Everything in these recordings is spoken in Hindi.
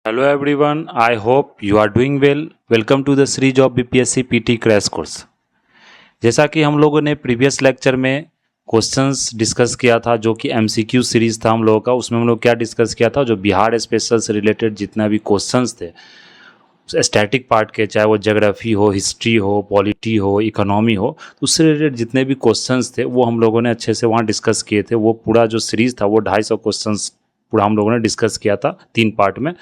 Hello everyone, I hope you are doing well. Welcome to the Sri Job BPSC PT crash course. जैसा कि हम लोगों ने प्रीवियस लेक्चर में क्वेश्चंस डिस्कस किया था जो कि एमसीक्यू सीरीज था हम लोगों का, उसमें हम लोग क्या डिस्कस किया था, जो बिहार स्पेशल से रिलेटेड जितना भी क्वेश्चंस थे स्टैटिक पार्ट के, चाहे वो ज्योग्राफी हो, हिस्ट्री हो, पॉलिटी हो, इकोनॉमी हो, तो उससे रिलेटेड जितने भी क्वेश्चंस थे वो हम लोगों ने अच्छे से वहाँ डिस्कस किए थे। वो पूरा जो सीरीज़ था वो 250 क्वेश्चंस पूरा हम लोगों ने डिस्कस किया था 3 पार्ट में।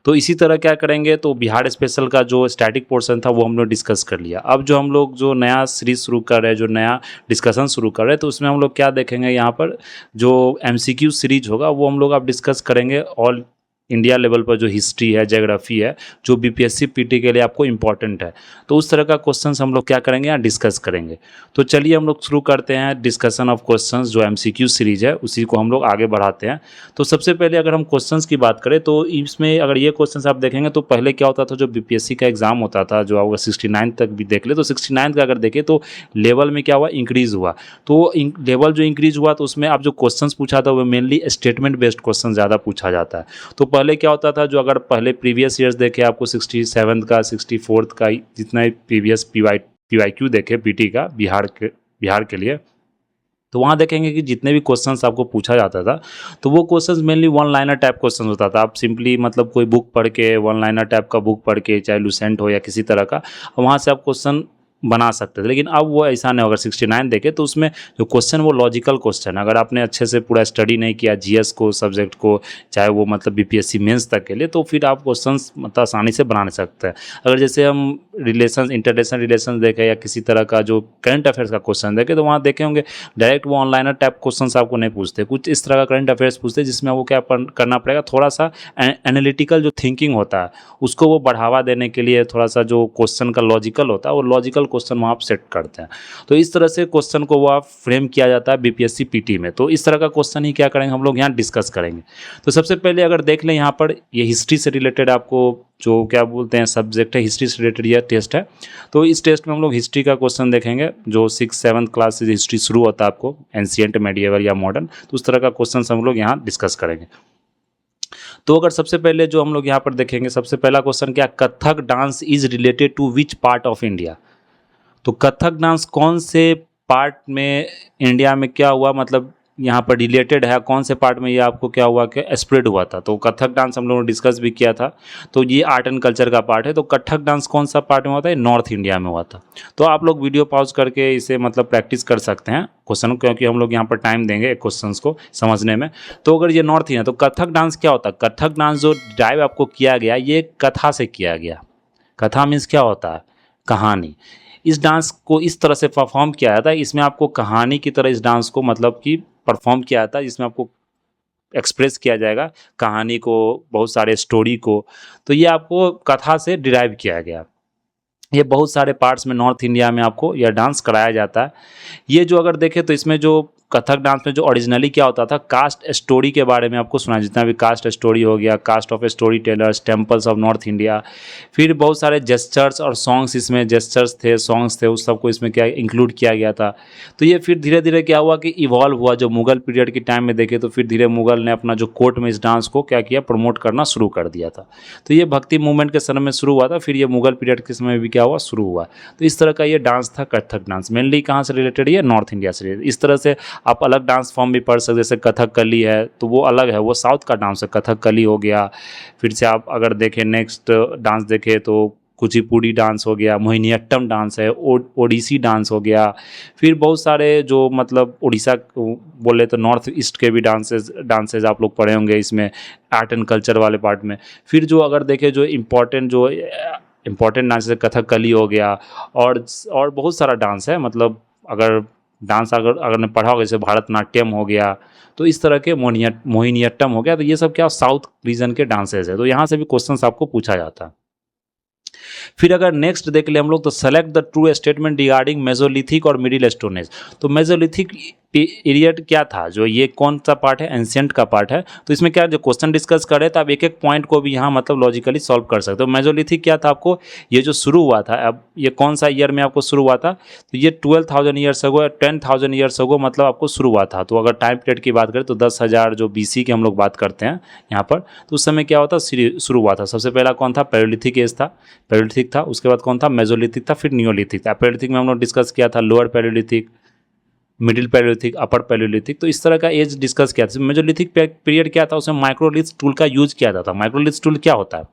तो इसी तरह क्या करेंगे, तो बिहार स्पेशल का जो स्टैटिक पोर्शन था वो हम लोग डिस्कस कर लिया। अब जो हम लोग जो नया सीरीज शुरू कर रहे हैं, जो नया डिस्कशन शुरू कर रहे हैं, तो उसमें हम लोग क्या देखेंगे, यहाँ पर जो एमसीक्यू सीरीज होगा वो हम लोग अब डिस्कस करेंगे ऑल इंडिया लेवल पर, जो हिस्ट्री है, ज्योग्राफी है, जो बीपीएससी पीटी के लिए आपको इंपॉर्टेंट है। तो उस तरह का क्वेश्चंस हम लोग क्या करेंगे, यहाँ डिस्कस करेंगे। तो चलिए हम लोग शुरू करते हैं डिस्कशन ऑफ क्वेश्चंस। जो एमसीक्यू सीरीज है उसी को हम लोग आगे बढ़ाते हैं। तो सबसे पहले अगर हम क्वेश्चंस की बात करें तो इसमें अगर ये क्वेश्चंस आप देखेंगे तो पहले क्या होता था, जो बीपीएससी का एग्जाम होता था, जो अगर 69 तक भी देख ले तो 69 का अगर देखें तो लेवल में क्या हुआ, इंक्रीज़ हुआ। तो लेवल जो इंक्रीज हुआ तो उसमें आप जो क्वेश्चंस पूछा था वो मेनली स्टेटमेंट बेस्ड क्वेश्चन ज़्यादा पूछा जाता है। तो पहले क्या होता था, जो अगर पहले प्रीवियस ईयर्स देखे आपको 67 का, 64 का, जितना प्रीवियस पीवाईक्यू देखे पीटी का बिहार के लिए, तो वहाँ देखेंगे कि जितने भी क्वेश्चंस आपको पूछा जाता था तो वो questions mainly one liner type question होता था। आप सिंपली मतलब कोई बुक पढ़ के, वन लाइनर टाइप का बुक पढ़ के, चाहे लुसेंट हो या किसी तरह का, वहाँ से आप क्वेश्चन बना सकते थे। लेकिन अब वो ऐसा नहीं। अगर 69 देखे तो उसमें जो क्वेश्चन वो लॉजिकल क्वेश्चन, अगर आपने अच्छे से पूरा स्टडी नहीं किया जीएस को, सब्जेक्ट को, चाहे वो मतलब बीपीएससी मेंस तक के लिए, तो फिर आप क्वेश्चंस मतलब आसानी से बना नहीं सकते हैं। अगर जैसे हम रिलेशन, इंटरनेशनल रिलेशन देखें या किसी तरह का जो करंट अफेयर्स का क्वेश्चन देखें, तो वहाँ देखे होंगे डायरेक्ट वो ऑनलाइनर टाइप क्वेश्चन आपको नहीं पूछते, कुछ इस तरह का करंट अफेयर्स पूछते हैं जिसमें वो क्या करना पड़ेगा, थोड़ा सा एनालिटिकल जो थिंकिंग होता है उसको वो बढ़ावा देने के लिए थोड़ा सा जो क्वेश्चन का लॉजिकल होता है वो लॉजिकल क्वेश्चन वहाँ आप सेट करते हैं। तो इस तरह से क्वेश्चन को वो आप फ्रेम किया जाता है बीपीएससी पीटी में। तो इस तरह का क्वेश्चन ही क्या करेंगे हम लोग यहाँ डिस्कस करेंगे। तो सबसे पहले अगर देख लें यहाँ पर, ये हिस्ट्री से रिलेटेड आपको जो क्या बोलते हैं सब्जेक्ट है, हिस्ट्री से रिलेटेड यह टेस्ट है। तो इस टेस्ट में हम लोग हिस्ट्री का क्वेश्चन देखेंगे, जो 6-7 क्लास से हिस्ट्री शुरू होता है आपको, एंशिएंट, मेडिएवल या मॉडर्न, तो उस तरह का क्वेश्चन हम लोग यहाँ डिस्कस करेंगे। तो अगर सबसे पहले जो हम लोग यहाँ पर देखेंगे, सबसे पहला क्वेश्चन क्या, Kathak dance is related to which part of India. तो कथक डांस कौन से पार्ट में इंडिया में क्या हुआ, मतलब यहाँ पर रिलेटेड है, कौन से पार्ट में ये आपको क्या हुआ कि स्प्रेड हुआ था। तो कथक डांस हम लोगों ने डिस्कस भी किया था। तो ये आर्ट एंड कल्चर का पार्ट है। तो कथक डांस कौन सा पार्ट में हुआ था, नॉर्थ इंडिया में हुआ था। तो आप लोग वीडियो पॉज करके इसे मतलब प्रैक्टिस कर सकते हैं क्वेश्चन, क्योंकि हम लोग यहाँ पर टाइम देंगे क्वेश्चंस को समझने में। तो अगर ये नॉर्थ इंडिया, तो कथक डांस क्या होता है, कथक डांस जो ड्राइव आपको किया गया ये कथा से किया गया। कथा मीन्स क्या होता है, कहानी। इस डांस को इस तरह से परफॉर्म किया जाता है, इसमें आपको कहानी की तरह इस डांस को मतलब कि परफॉर्म किया जाता है, जिसमें आपको एक्सप्रेस किया जाएगा कहानी को, बहुत सारे स्टोरी को। तो ये आपको कथा से डिराइव किया गया। ये बहुत सारे पार्ट्स में नॉर्थ इंडिया में आपको यह डांस कराया जाता है। ये जो अगर देखें तो इसमें जो कथक डांस में जो ओरिजिनली क्या होता था, कास्ट स्टोरी के बारे में आपको सुना, जितना भी कास्ट स्टोरी हो गया, caste of story tellers, temples of north India, फिर बहुत सारे जेस्चर्स और सॉन्ग्स, इसमें जेस्चर्स थे, सॉन्ग्स थे, उस सबको इसमें क्या इंक्लूड किया गया था। तो ये फिर धीरे धीरे क्या हुआ कि इवॉल्व हुआ। जो मुगल पीरियड के टाइम में देखे तो फिर धीरे मुगल ने अपना जो कोर्ट में इस डांस को क्या किया, प्रमोट करना शुरू कर दिया था। तो ये भक्ति मूवमेंट के समय में शुरू हुआ था, फिर ये मुगल पीरियड के समय में भी क्या हुआ, शुरू हुआ। तो इस तरह का ये डांस था कथक डांस। मेनली कहाँ से रिलेटेड, ये नॉर्थ इंडिया से रिलेटेड। इस तरह से आप अलग डांस फॉर्म भी पढ़ सकते, जैसे कथकली है तो वो अलग है, वो साउथ का डांस है, कथकली हो गया। फिर से आप अगर देखें नेक्स्ट डांस देखें तो कुचिपुड़ी डांस हो गया, मोहिनीअट्टम डांस है, ओडिसी डांस हो गया। फिर बहुत सारे जो मतलब उड़ीसा बोले तो नॉर्थ ईस्ट के भी डांसेज आप लोग पढ़े होंगे इसमें आर्ट एंड कल्चर वाले पार्ट में। फिर जो अगर देखें जो इम्पोर्टेंट डांस है, कथकली हो गया, और बहुत सारा डांस है। मतलब अगर डांस अगर ने पढ़ा होगा, जैसे भारतनाट्यम हो गया, तो इस तरह के मोहिनीअट्टम हो गया। तो ये सब क्या साउथ रीजन के डांसेस है। तो यहाँ से भी क्वेश्चंस आपको पूछा जाता है। फिर अगर नेक्स्ट देख ले हम लोग, तो select the true statement regarding Mesolithic और मिडिल स्टोन एज। तो मेसोलिथिक पीरियड क्या था, जो ये कौन सा पार्ट है, एंशियंट का पार्ट है। तो इसमें क्या जो क्वेश्चन डिस्कस करे तो आप एक एक पॉइंट को भी यहाँ मतलब लॉजिकली सॉल्व कर सकते हो। मेजोलिथिक क्या था, आपको ये जो शुरू हुआ था, अब ये कौन सा ईयर में आपको शुरू हुआ था, तो ये 12,000 ईयर्स अगो, 10,000 ईयर्स अगो मतलब आपको शुरू हुआ था। तो अगर टाइम पीरियड की बात करें तो 10,000 जो BC की हम लोग बात करते हैं यहाँ पर, तो उस समय क्या होता शुरू हुआ था। सबसे पहला कौन था, पैलियोलिथिक एज था, पैलियोलिथिक था। उसके बाद कौन था, मेजोलिथिक था, फिर नियोलिथिक था। पैलियोलिथिक में हम लोग डिस्कस किया था लोअर पैलियोलिथिक, मिडिल पैलियोलिथिक, अपर पैलियोलिथिक, तो इस तरह का एज डिस्कस किया था। मेजोलिथिक पीरियड क्या था, उसमें माइक्रोलिथ टूल का यूज किया जाता था। माइक्रोलिथ टूल क्या होता है,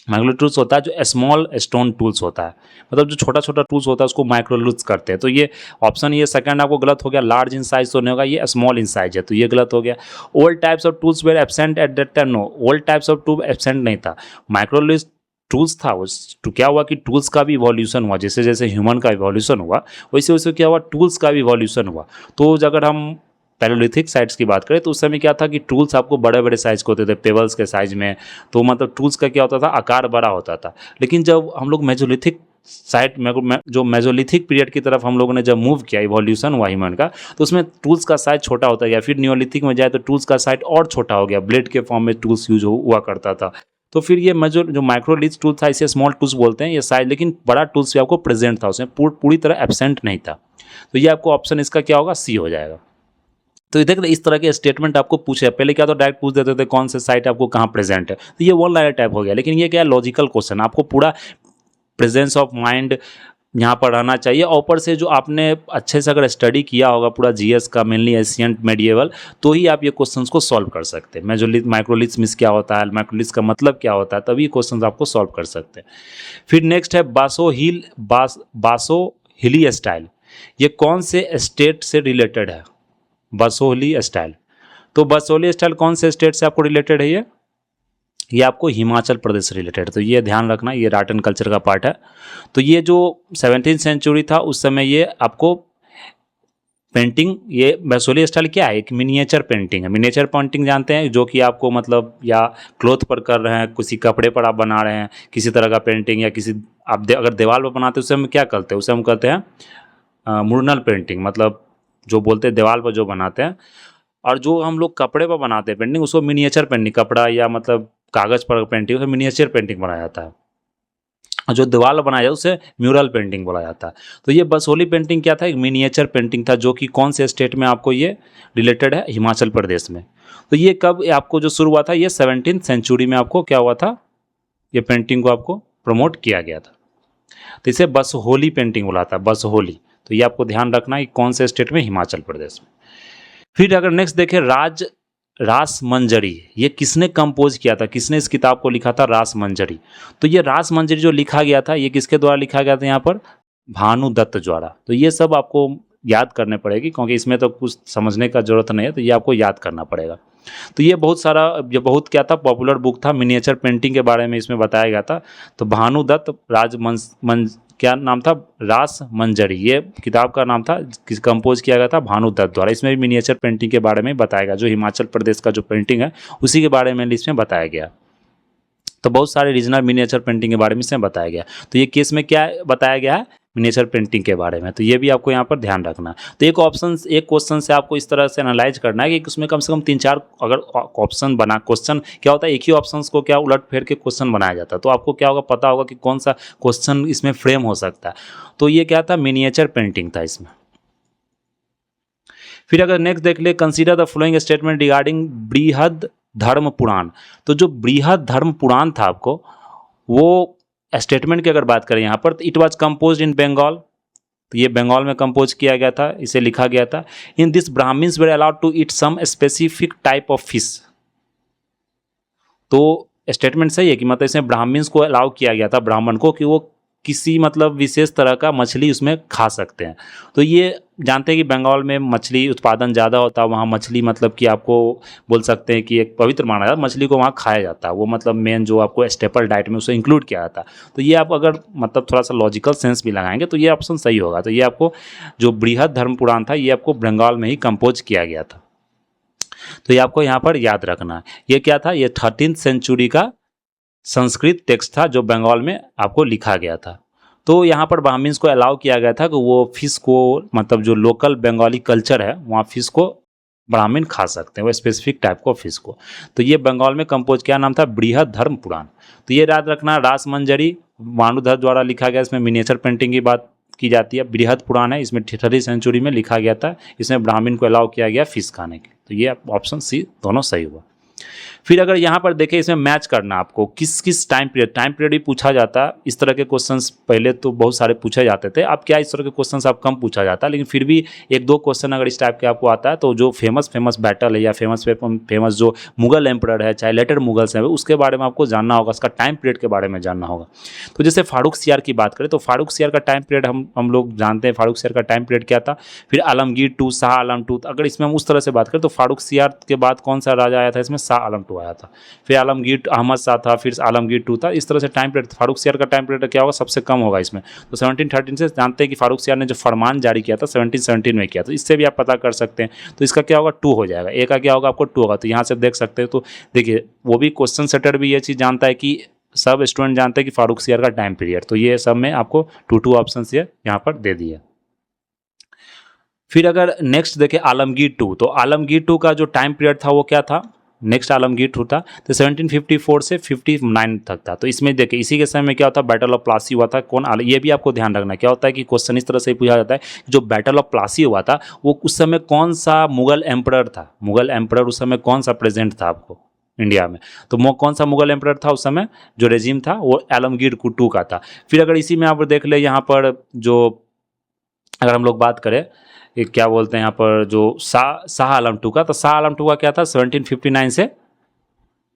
माइक्रोलिथ टूल्स होता है जो स्मॉल स्टोन टूल्स होता है, मतलब जो छोटा छोटा टूल्स होता है उसको माइक्रोलिथ्स करते हैं। तो ये ऑप्शन ये सेकंड आपको गलत हो गया, लार्ज इन साइज तो नहीं होगा, ये स्मॉल इन साइज है, तो ये गलत हो गया। Old types of tools were absent at that time, no, old types of tool absent नहीं था, माइक्रोलिथ टूल्स था। उस तो क्या हुआ कि टूल्स का भी इवोल्यूशन हुआ, जैसे जैसे ह्यूमन का इवोल्यूशन हुआ वैसे वैसे क्या हुआ, टूल्स का भी इवोल्यूशन हुआ। तो अगर हम पैलियोलिथिक साइड्स की बात करें तो उस समय क्या था कि टूल्स आपको बड़े बड़े साइज के होते थे, पेबल्स के साइज में, तो मतलब टूल्स का क्या होता था, आकार बड़ा होता था। लेकिन जब हम लोग मेजोलिथिक साइड जो मेजोलिथिक पीरियड की तरफ हम लोगों ने जब मूव किया, इवोल्यूशन हुआ ह्यूमन का, तो उसमें टूल्स का साइज छोटा होता गया। फिर नियोलिथिक में जाए तो टूल्स का साइज और छोटा हो गया, ब्लेड के फॉर्म में टूल्स यूज हुआ करता था। तो फिर ये जो माइक्रोलिथ टूल था, इसे स्मॉल टूल्स बोलते हैं ये साइज, लेकिन बड़ा टूल्स भी आपको प्रेजेंट था, उसमें पूरी तरह एब्सेंट नहीं था। तो ये आपको ऑप्शन इसका क्या होगा, सी हो जाएगा। तो देख इस तरह के स्टेटमेंट आपको पूछे, पहले क्या तो डायरेक्ट पूछ देते थे कौन से साइट आपको कहाँ प्रेजेंट है, तो ये वन लाइनर टाइप हो गया। लेकिन ये क्या है, लॉजिकल क्वेश्चन, आपको पूरा प्रेजेंस ऑफ माइंड यहाँ पर रहना चाहिए। और ऊपर से जो आपने अच्छे से अगर स्टडी किया होगा पूरा जीएस का, मेनली एशियंट मेडिएवल, तो ही आप ये क्वेश्चंस को सॉल्व कर सकते हैं। मेजोलिथ माइक्रोलिथ मिस क्या होता है, माइक्रोलिथ का मतलब क्या होता है, तभी ये क्वेश्चंस आपको सॉल्व कर सकते हैं। फिर नेक्स्ट है बासोहिली स्टाइल, ये कौन से स्टेट से रिलेटेड है, बसोहली स्टाइल। तो बसोहली स्टाइल कौन से स्टेट से आपको रिलेटेड है, ये आपको हिमाचल प्रदेश से रिलेटेड। तो ये ध्यान रखना, ये आर्ट एंड कल्चर का पार्ट है। तो ये जो 17th सेंचुरी था उस समय ये आपको पेंटिंग, ये बसोहली स्टाइल क्या है, एक मिनिएचर पेंटिंग है। मिनिएचर पेंटिंग जानते हैं, जो कि आपको मतलब या क्लोथ पर कर रहे हैं, किसी कपड़े पर आप बना रहे हैं किसी तरह का पेंटिंग, या किसी आप अगर दीवार पर बनाते हैं उसे हम क्या करते हैं, उसे हम कहते हैं मुरनल पेंटिंग, मतलब जो बोलते हैं दीवार पर जो बनाते हैं। और जो हम लोग कपड़े पर बनाते हैं पेंटिंग, उसको मिनिएचर पेंटिंग, कपड़ा या मतलब कागज पर पेंटिंग, उसे मिनिएचर पेंटिंग बनाया जाता है। और जो दीवार पर बनाया जाता है उसे म्यूरल पेंटिंग बोला जाता है। तो ये बसोहली पेंटिंग क्या था, एक मिनिएचर पेंटिंग था, जो कि कौन से स्टेट में आपको ये रिलेटेड है, हिमाचल प्रदेश में। तो ये कब आपको जो शुरू हुआ था, ये 17th सेंचुरी में आपको क्या हुआ था, ये पेंटिंग को आपको प्रमोट किया गया था। तो इसे बसोहली पेंटिंग बोला था, बसोहली। तो ये आपको ध्यान रखना है कौन से स्टेट में, हिमाचल प्रदेश में। फिर अगर नेक्स्ट देखें रास मंजरी, ये किसने कंपोज किया था, किसने इस किताब को लिखा था, रास मंजरी। तो ये रास मंजरी जो लिखा गया था, ये किसके द्वारा लिखा गया था, यहाँ पर भानुदत्त द्वारा। तो ये सब आपको याद करने पड़ेगी, क्योंकि इसमें तो कुछ समझने का जरूरत नहीं है, तो ये आपको याद करना पड़ेगा। तो ये बहुत क्या था, पॉपुलर बुक था, मिनिएचर पेंटिंग के बारे में इसमें बताया गया था। तो भानुदत्त क्या नाम था, रास मंजरी, ये किताब का नाम था, कंपोज किया गया था भानुदत्त द्वारा। इसमें भी मिनिएचर पेंटिंग के बारे में बताया गया, जो हिमाचल प्रदेश का जो पेंटिंग है उसी के बारे में इसमें बताया गया। तो बहुत सारे रीजनल मिनिएचर पेंटिंग के बारे में इसमें बताया गया। तो ये केस में क्या बताया गया है, मिनिएचर पेंटिंग के बारे में। तो ये भी आपको यहाँ पर ध्यान रखना। तो एक क्वेश्चन से आपको इस तरह से एनालाइज करना है कि उसमें कम से कम 3-4 अगर ऑप्शन बना, क्वेश्चन क्या होता है, एक ही ऑप्शन को क्या उलट फेर के क्वेश्चन बनाया जाता है। तो आपको क्या होगा, पता होगा कि कौन सा क्वेश्चन इसमें फ्रेम हो सकता है। तो ये क्या था, मिनिएचर पेंटिंग था इसमें। फिर अगर नेक्स्ट देख ले, consider the following statement regarding बृहद धर्म पुराण। तो जो बृहद धर्म पुराण था आपको, वो स्टेटमेंट की अगर बात करें यहाँ पर, तो इट वाज कंपोज्ड इन बंगाल। तो ये बंगाल में कंपोज किया गया था, इसे लिखा गया था। In this Brahmans were allowed to eat some specific type of fish. तो स्टेटमेंट सही है कि मतलब इसमें ब्राह्मण्स को अलाउ किया गया था, ब्राह्मण को, कि वो किसी मतलब विशेष तरह का मछली उसमें खा सकते हैं। तो ये जानते हैं कि बंगाल में मछली उत्पादन ज़्यादा होता है, वहाँ मछली मतलब कि आपको बोल सकते हैं कि एक पवित्र माना जाता है, मछली को वहाँ खाया जाता है, वो मतलब मेन जो आपको स्टेपल डाइट में उसे इंक्लूड किया जाता है। तो ये आप अगर मतलब थोड़ा सा लॉजिकल सेंस भी लगाएंगे तो ये ऑप्शन सही होगा। तो ये आपको जो बृहद धर्म पुराण था, ये आपको बंगाल में ही कंपोज किया गया था। तो ये आपको यहाँ पर याद रखना है। ये क्या था, ये 13th सेंचुरी का संस्कृत टेक्स्ट था, जो बंगाल में आपको लिखा गया था। तो यहाँ पर ब्राह्मण्स को अलाउ किया गया था कि वो फिश को, मतलब जो लोकल बंगाली कल्चर है वहाँ फिश को ब्राह्मण खा सकते हैं, वो स्पेसिफिक टाइप को फिश को। तो ये बंगाल में कंपोज, क्या नाम था, बृहद धर्म पुराण। तो ये याद रखना, रासमंजरी भानुधर द्वारा लिखा गया, इसमें मिनिएचर पेंटिंग की बात की जाती है। बृहद पुराण है, इसमें 3rd सेंचुरी में लिखा गया था, इसमें ब्राह्मण को अलाउ किया गया फिश खाने के। तो ये ऑप्शन सी दोनों सही हुआ। फिर अगर यहाँ पर देखें, इसमें मैच करना आपको किस किस टाइम पीरियड भी पूछा जाता है। इस तरह के क्वेश्चंस पहले तो बहुत सारे पूछे जाते थे, अब क्या इस तरह के क्वेश्चंस अब कम पूछा जाता है, लेकिन फिर भी 1-2 क्वेश्चन अगर इस टाइप के आपको आता है तो जो फेमस बैटल है या फेमस जो मुगल एम्परर है, चाहे लेटर मुगल्स हैं, उसके बारे में आपको जानना होगा, उसका टाइम पीरियड के बारे में जानना होगा। तो जैसे फारूक सियार की बात करें तो फारूक सियार का टाइम पीरियड हम लोग जानते हैं, फारूक सियार का टाइम पीरियड क्या था। फिर आलमगीर टू, शाह आलम टू, अगर इसमें हम उस तरह से बात करें तो फारूक सियार के बाद कौन सा राजा आया था, इसमें शाह आलम टू आया था। फिर आलमगीर अहमद शाह था, फिर आलमगीर टू था। इस तरह से टाइम पीरियड फारूक सियार का टाइम पीरियड क्या होगा, सबसे कम होगा इसमें। तो 1713 से जानते हैं कि फारूक सियार ने जो फरमान जारी किया था 1717 में किया, तो इससे भी आप पता कर सकते हैं। तो इसका क्या होगा, 2 हो जाएगा, ए का क्या होगा आपको 2 होगा। तो यहाँ से देख सकते हैं। तो देखिए वो भी क्वेश्चन सेटर भी ये चीज़ जानता है कि सब स्टूडेंट जानते हैं कि फारूक सियार का टाइम पीरियड, तो ये सब में आपको 2 ऑप्शन ये यहाँ पर दे दिए। फिर अगर नेक्स्ट देखें आलमगीर टू, तो आलमगीर टू का जो टाइम पीरियड था वो क्या था, नेक्स्ट आलमगीर टू था, तो 1754 से 59 तक था। तो इसमें देखिए इसी के समय में क्या होता है, बैटल ऑफ प्लासी हुआ था। ये भी आपको ध्यान रखना, क्या होता है कि क्वेश्चन इस तरह से पूछा जाता है, जो बैटल ऑफ प्लासी हुआ था वो उस समय कौन सा मुगल एम्परर था, मुगल एम्परर उस समय कौन सा प्रेजेंट था आपको इंडिया में। तो कौन सा मुगल एम्परर था उस समय, जो रेजिम था वो आलमगीर टू का था। फिर अगर इसी में आप देख ले, यहाँ पर जो अगर हम लोग बात करें क्या बोलते हैं यहाँ पर, जो शाह आलम टू का, तो शाह आलम टू का क्या था, 1759 से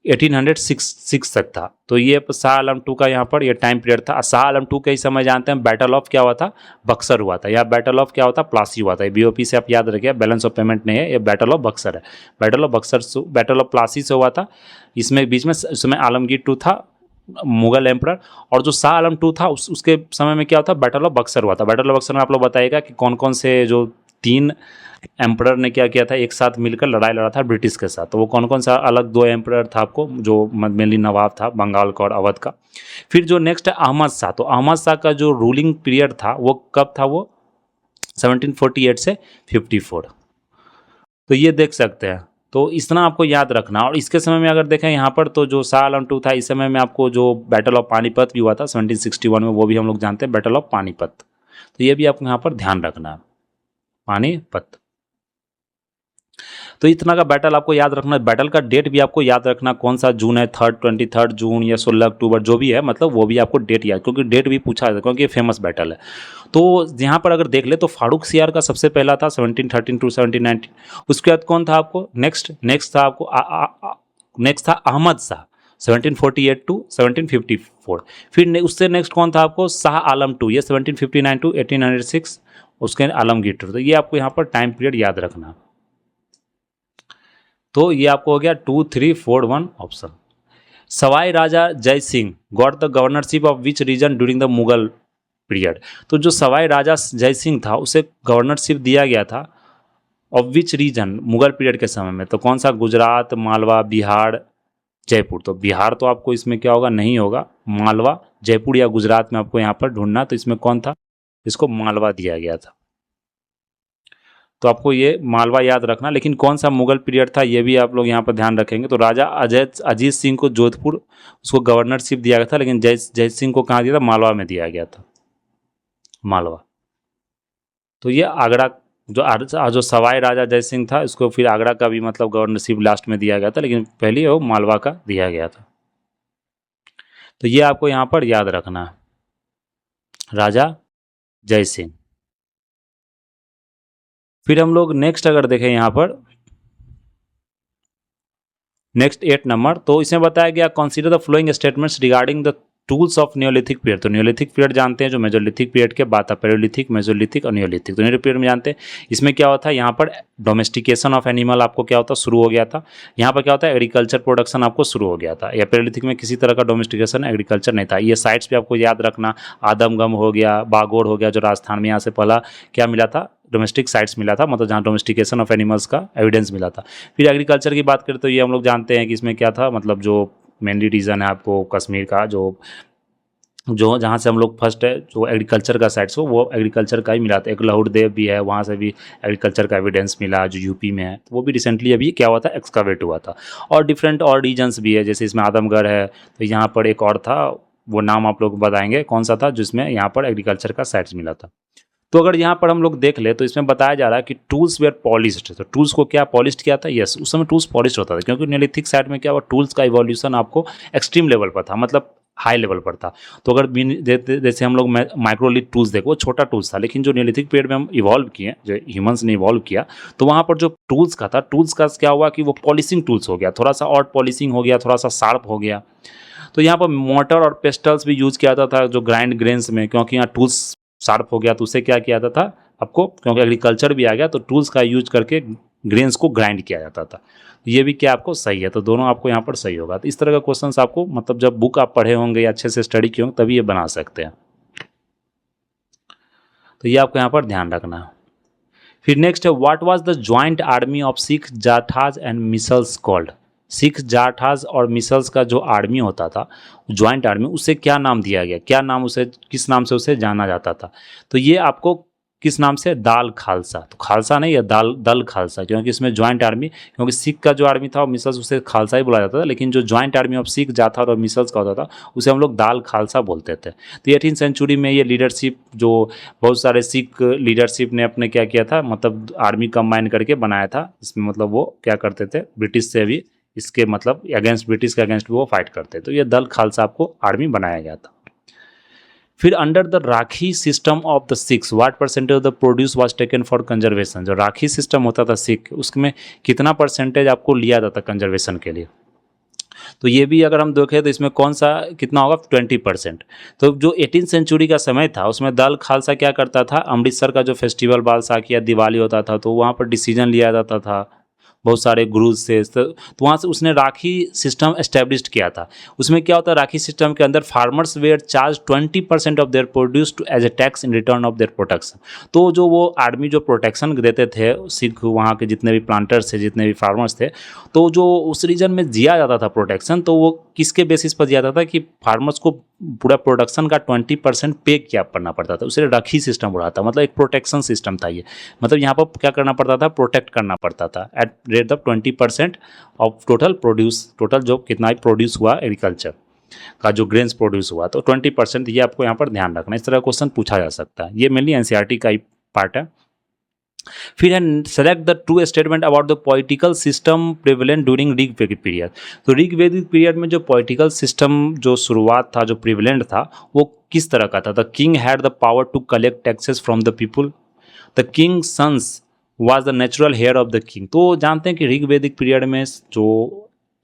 1806 तक था। तो ये शाह आलम टू का यहाँ पर ये टाइम पीरियड था। शाह आलम टू के ही समय जानते हैं बैटल ऑफ क्या हुआ था, बक्सर हुआ था, या बैटल ऑफ क्या होता, प्लासी हुआ था। BOP से आप याद रखिए, बैलेंस ऑफ पेमेंट नहीं है, ये बैटल ऑफ बक्सर है। Battle of Buxar battle of Plassey से हुआ था। इसमें बीच में उस समय आलमगीर टू था मुगल एम्परर, और जो शाह आलम टू था उसके समय में क्या होता, बैटल ऑफ बक्सर हुआ था। बैटल ऑफ बक्सर में आप लोग बताइएगा कि कौन कौन से जो 3 एम्परर ने क्या किया था, एक साथ मिलकर लड़ाई लड़ा था ब्रिटिश के साथ। तो वो कौन कौन सा अलग 2 एम्परर था आपको, जो मेनली नवाब था बंगाल का और अवध का। फिर जो नेक्स्ट है अहमद शाह, तो अहमद शाह का जो रूलिंग पीरियड था वो कब था, वो 1748 से 54। तो ये देख सकते हैं। तो इतना आपको याद रखना। और इसके समय में अगर देखें यहाँ पर, तो जो शाह आलम टू था इस समय में आपको जो बैटल ऑफ पानीपत भी हुआ था 1761 में, वो भी हम लोग जानते हैं, बैटल ऑफ पानीपत। तो ये भी आपको यहाँ पर ध्यान रखना है, पानीपत। तो इतना का बैटल आपको याद रखना। बैटल का डेट भी आपको याद रखना, कौन सा जून है, 23 जून या 16 अक्टूबर, जो भी है, मतलब वो भी आपको डेट याद, क्योंकि डेट भी पूछा जाता है, क्योंकि फेमस बैटल है। तो यहाँ पर अगर देख ले तो फारूक सियार का सबसे पहला था 1713 टू 1719। उसके बाद कौन था आपको नेक्स्ट था आपको नेक्स्ट था अहमद शाह 1748 टू 1754। फिर उससे नेक्स्ट कौन था आपको, शाह आलम टू, ये 1759 टू 1806, उसके आलमगीर टू। तो ये आपको यहाँ पर टाइम पीरियड याद रखना। तो ये आपको हो गया 2, 3, 4, 1 ऑप्शन। सवाई राजा जय Singh got the governorship of which region during the Mughal period. तो जो सवाई राजा जय सिंह था उसे गवर्नरशिप दिया गया था of which region, Mughal period के समय में। तो कौन सा, गुजरात, मालवा, बिहार, जयपुर। तो बिहार तो आपको इसमें क्या होगा, नहीं होगा। मालवा, जयपुर या गुजरात में आपको यहाँ पर ढूंढना। तो इसमें कौन था, इसको मालवा दिया गया था। तो आपको ये मालवा याद रखना। लेकिन कौन सा मुगल पीरियड था ये भी आप लोग यहाँ पर ध्यान रखेंगे। तो राजा अजीत सिंह को जोधपुर उसको गवर्नरशिप दिया गया था, लेकिन जय सिंह को कहाँ दिया था, मालवा में दिया गया था, मालवा। तो ये आगरा, जो सवाई राजा जय सिंह था उसको फिर आगरा का भी मतलब गवर्नरशिप लास्ट में दिया गया था, लेकिन पहले वो मालवा का दिया गया था। तो ये आपको यहाँ पर याद रखना, राजा जय सिंह। फिर हम लोग नेक्स्ट अगर देखें यहाँ पर नेक्स्ट 8 नंबर, तो इसमें बताया गया consider the flowing statements regarding the tools of Neolithic period. तो नियोलिथिक पीरियड जानते हैं, जो मेजोलिथिक पीरियड के बाद था, पैलेयोलिथिक, मेजोलिथिक और नियोलिथिक। तो नियोलिथिक पीरियड में जानते हैं इसमें क्या होता है, यहाँ पर डोमेस्टिकेशन ऑफ एनिमल आपको क्या होता है, शुरू हो गया था। यहाँ पर क्या होता है, एग्रीकल्चर प्रोडक्शन आपको शुरू हो गया था। या पैलेयोलिथिक में किसी तरह का डोमेस्टिकेशन एग्रीकल्चर नहीं था। ये साइट्स भी आपको याद रखना, आदमगम हो गया, बागोर हो गया, जो राजस्थान में यहाँ से पहला क्या मिला था, डोमेस्टिक साइट्स मिला था, मतलब जहाँ डोमेस्टिकेशन ऑफ एनिमल्स का एविडेंस मिला था। फिर एग्रीकल्चर की बात करें तो ये हम लोग जानते हैं कि इसमें क्या था, मतलब जो मेनली रीज़न है आपको कश्मीर का जो जो जहाँ से हम लोग फर्स्ट है जो एग्रीकल्चर का साइड से वो एग्रीकल्चर का ही मिला था। एक लाहौर देव भी है, वहाँ से भी एग्रीकल्चर का एविडेंस मिला जो यूपी में है, तो वो भी रिसेंटली अभी क्या हुआ था, एक्सकावेट हुआ था। और डिफरेंट और रीजन्स भी है, जैसे इसमें आदमगढ़ है, तो यहाँ पर एक और था, वो नाम आप लोग बताएंगे कौन सा था जिसमें यहाँ पर एग्रीकल्चर का साइट्स मिला था। तो अगर यहाँ पर हम लोग देख ले तो इसमें बताया जा रहा है कि टूल्स वेयर पॉलिश्ड, तो टूल्स को क्या पॉलिश्ड किया था, यस उस समय टूल्स पॉलिश्ड होता था, क्योंकि नियोलिथिक साइड में क्या हुआ, टूल्स का इवोल्यूशन आपको एक्सट्रीम लेवल पर था, मतलब हाई लेवल पर था। तो अगर जैसे हम लोग माइक्रोलिथ टूल्स देखो, वो छोटा टूल्स था, लेकिन जो नियोलिथिक पीरियड में हम इवॉल्व किए, जो ह्यूमंस ने इवॉल्व किया, तो वहाँ पर जो टूल्स का था, टूल्स का क्या हुआ कि वो पॉलिशिंग टूल्स हो गया, थोड़ा सा और पॉलिशिंग हो गया, थोड़ा सा शार्प हो गया। तो यहाँ पर मोटर और पेस्टल्स भी यूज किया जाता था जो ग्राइंड ग्रेन्स में, क्योंकि यहाँ टूल्स शार्प हो गया, तो उससे क्या किया जाता था आपको, क्योंकि एग्रीकल्चर भी आ गया तो टूल्स का यूज करके ग्रेन्स को ग्राइंड किया जाता था। ये भी क्या आपको सही है, तो दोनों आपको यहाँ पर सही होगा। तो इस तरह का क्वेश्चंस आपको, मतलब जब बुक आप पढ़े होंगे या अच्छे से स्टडी किए होंगे तभी ये बना सकते हैं, तो ये आपको यहाँ पर ध्यान रखना है। फिर नेक्स्ट है, what was the joint army of Sikh jathas and misls called. Sikh jathas और मिसल्स का जो आर्मी होता था, ज्वाइंट आर्मी, उसे क्या नाम दिया गया, क्या नाम उसे, किस नाम से उसे जाना जाता था। तो ये आपको किस नाम से, दाल खालसा, तो खालसा नहीं है, दल खालसा, क्योंकि इसमें ज्वाइंट आर्मी, क्योंकि सिख का जो आर्मी था और मिसल्स उसे खालसा ही बुलाया जाता था, लेकिन जो ज्वाइंट आर्मी ऑफ सिख जाथा और मिसल्स का होता था उसे हम लोग दाल खालसा बोलते थे। तो 18th सेंचुरी में ये लीडरशिप, जो बहुत सारे सिख लीडरशिप ने अपने क्या किया था, मतलब आर्मी कंबाइन करके बनाया था, इसमें मतलब वो क्या करते थे, ब्रिटिश से भी इसके मतलब अगेंस्ट, ब्रिटिश के अगेंस्ट भी वो फाइट करते, तो ये दल खालसा आपको आर्मी बनाया गया था। फिर under the rakhi system of the six what percentage of the produce was taken for conservation. जो राखी सिस्टम होता था सिख, उसमें कितना परसेंटेज आपको लिया जाता कंजर्वेशन के लिए। तो ये भी अगर हम देखें तो इसमें कौन सा कितना होगा, 20%। तो जो 18th सेंचुरी का समय था उसमें दल खालसा क्या करता था, अमृतसर का जो फेस्टिवल बैसाखी या दिवाली होता था, तो वहाँ पर डिसीजन लिया जाता था बहुत सारे गुरुज से, तो वहाँ से उसने राखी सिस्टम एस्टेब्लिश किया था। उसमें क्या होता है, राखी सिस्टम के अंदर farmers were charge 20% of their produce to as a tax in return of their protection. तो जो वो आर्मी जो प्रोटेक्शन देते थे सिख, वहाँ के जितने भी प्लांटर्स थे, जितने भी फार्मर्स थे, तो जो उस रीजन में दिया जाता था प्रोटेक्शन, तो वो किसके बेसिस पर दिया जाता था कि फार्मर्स को पूरा प्रोडक्शन का 20% पे क्या करना पड़ता था, उसे राखी सिस्टम बोला था, मतलब एक प्रोटेक्शन सिस्टम था ये। मतलब यहाँ पर क्या करना पड़ता था, प्रोटेक्ट करना पड़ता था at rate of 20% of total produce, total जो कितना ही प्रोड्यूस हुआ एग्रीकल्चर का जो ग्रेन्स प्रोड्यूस हुआ, तो 20%, ये आपको यहाँ पर ध्यान रखना। इस तरह क्वेश्चन पूछा जा सकता है, ये मेनली एनसीईआरटी का ही पार्ट है। फिर है select the true statement about the political system prevalent during Rig वैदिक पीरियड। तो ऋग वैदिक पीरियड में जो पॉलिटिकल सिस्टम जो शुरुआत था, जो प्रिवेलेंट था, वो किस तरह का था। The king had the power to collect taxes from the people, the king sons was the natural heir of the king. तो जानते हैं कि ऋग वैदिक पीरियड में जो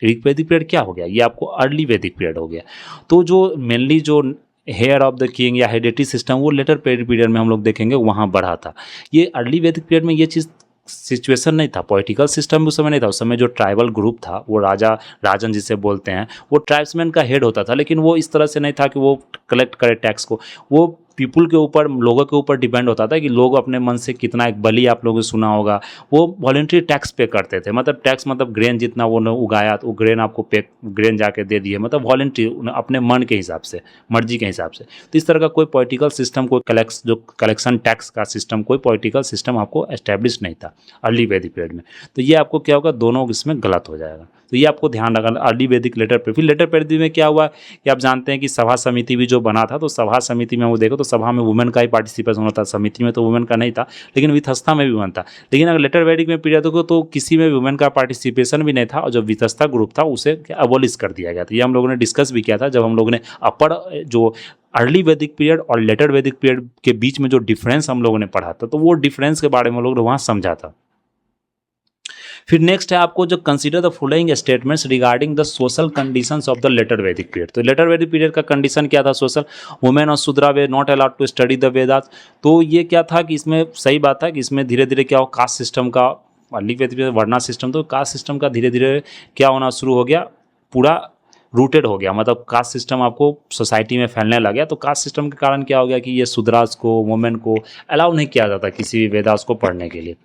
ऋग वैदिक पीरियड क्या हो गया, ये आपको अर्ली वैदिक पीरियड हो गया। तो जो मेनली जो हेयर ऑफ द किंग या हेरिडिटी सिस्टम, वो लेटर पीरियड में हम लोग देखेंगे वहाँ बढ़ा था। ये अर्ली वैदिक पीरियड में ये चीज़ सिचुएशन नहीं था, पॉलिटिकल सिस्टम उस समय नहीं था। उस समय जो ट्राइबल ग्रुप था, वो राजा राजन जिसे बोलते हैं, वो ट्राइब्समैन का हेड होता था, लेकिन वो इस तरह से नहीं था कि वो कलेक्ट करे टैक्स को, वो पीपुल के ऊपर, लोगों के ऊपर डिपेंड होता था कि लोग अपने मन से कितना, एक बलि आप लोगों ने सुना होगा, वो वॉलंटरी टैक्स पे करते थे। मतलब टैक्स मतलब ग्रेन जितना वो ने उगाया तो वो ग्रेन आपको पे, ग्रेन जाके दे दिए, मतलब वॉलंटरी अपने मन के हिसाब से, मर्जी के हिसाब से। तो इस तरह का कोई पॉलिटिकल सिस्टम, कोई जो कलेक्शन टैक्स का सिस्टम, कोई पॉलिटिकल सिस्टम आपको एस्टेब्लिश नहीं था अर्ली वैदिक पीरियड में। तो ये आपको क्या होगा, दोनों इसमें गलत हो जाएगा। तो ये आपको ध्यान रखना अर्ली वैदिक लेटर पे। फिर लेटर पीरियड में क्या हुआ कि आप जानते हैं कि सभा समिति भी जो बना था, तो सभा समिति में वो देखो तो सभा में वुमेन का ही पार्टिसिपेशन होता, समिति में तो वुमेन का नहीं था, लेकिन वितस्ता में भी वुमेन था। लेकिन अगर लेटर वैदिक में पीरियड देखो तो किसी में वुमेन का पार्टिसिपेशन भी नहीं था, और जो वितस्ता ग्रुप था उसे अबोलिश कर दिया गया था। ये हम लोगों ने डिस्कस भी किया था जब हम लोगों ने अपर जो अर्ली वैदिक पीरियड और लेटर वैदिक पीरियड के बीच में जो डिफरेंस हम लोगों ने पढ़ा था, तो वो डिफरेंस के बारे में हम लोगों ने वहाँ समझा था। फिर नेक्स्ट है आपको जो consider the following statements regarding the social conditions of the later Vedic period. तो लेटर वैदिक पीरियड का कंडीशन क्या था, सोशल, वुमेन और Shudra were not allowed to study the Vedas. तो ये क्या था कि इसमें सही बात है कि इसमें धीरे धीरे क्या हो, कास्ट सिस्टम का, अर्ली वैदिक वर्णा सिस्टम, तो कास्ट सिस्टम का धीरे धीरे क्या होना शुरू हो गया, पूरा रूटेड हो गया, मतलब कास्ट सिस्टम आपको सोसाइटी में फैलने लग गया। तो कास्ट सिस्टम के कारण क्या हो गया कि ये शूद्रास को, वुमेन को अलाउ नहीं किया जाता किसी भी वेदास को पढ़ने के लिए।